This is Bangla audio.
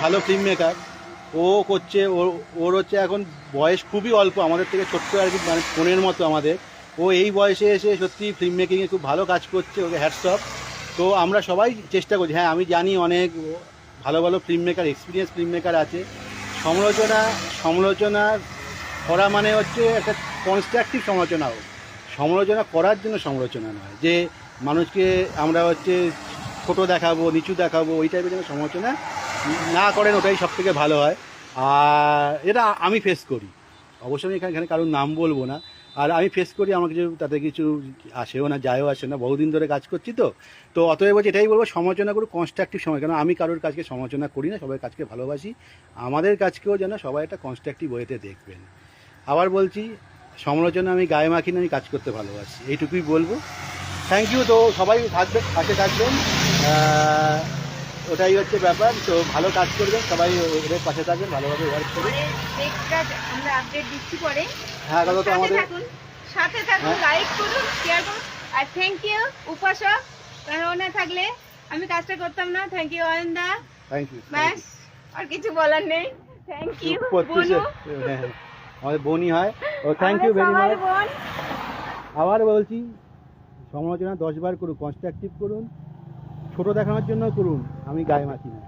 ভালো ফিল্ম মেকার, ও করছে। ওর হচ্ছে এখন বয়স খুবই অল্প, আমাদের থেকে ছোট্ট আর কি, মানে ফোনের মতো আমাদের। ও এই বয়সে এসে সত্যি ফিল্ম মেকিংয়ে খুব ভালো কাজ করছে, ওকে হ্যাটস অফ। তো আমরা সবাই চেষ্টা করছি। হ্যাঁ, আমি জানি অনেক ভালো ভালো film maker, experience film maker আছে। সমালোচনা সমালোচনা করা মানে হচ্ছে একটা কনস্ট্রাকটিভ সমালোচনা হোক। সমালোচনা করার জন্য সমালোচনা নয় যে মানুষকে আমরা হচ্ছে ছোটো দেখাবো, নিচু দেখাবো, ওই টাইপের যেন সমালোচনা না করেন, ওটাই সব থেকে ভালো হয়। আর এটা আমি ফেস করি, অবশ্যই আমি এখানে কারোর নাম বলবো না। আর আমি ফেস করি, আমার কিছু তাতে কিছু আসেও না, যায়ও আসে না, বহুদিন ধরে কাজ করছি। তো অতএব বলছি, এটাই বলবো, সমালোচনা করুক কনস্ট্রাকটিভ সময়, কেন আমি কারোর কাজকে সমালোচনা করি না, সবাই কাজকে ভালোবাসি। আমাদের কাজকেও যেন সবাই একটা কনস্ট্রাকটিভ ওয়েতে দেখবেন। আবার বলছি, সমালোচনা আমি গায়ে মাখি না, আমি কাজ করতে ভালোবাসি, এইটুকুই বলবো। Thank you. তো সবাই থাকবেন, পাশে থাকবেন, ওটাই হচ্ছে ব্যাপার। তো ভালো কাজ করবেন সবাই, ওদের পাশে থাকবেন, ভালোভাবে ওয়ার্ক করবেন। আমরা আপডেট দিচ্ছি পরে। হ্যাঁ, দাদা, তো আমাদের সাথে থাকুন, লাইক করুন, শেয়ার করুন। আর থ্যাংক ইউ উপাসক, কারণ ও না থাকলে আমি কাজটা করতাম না। থ্যাংক ইউ অয়নদা। Thank you. ব্যাস, আর কিছু বলার নেই। থ্যাংক ইউ বনু, আমাদের বোনই হয়। ও থ্যাংক ইউ ভেরি মাচ। আবার বলছি, সমালোচনা 10 বার করুন, কনস্ট্রাকটিভ করুন, ছোট দেখানোর জন্য করুন, আমি গায়ে মাখি না।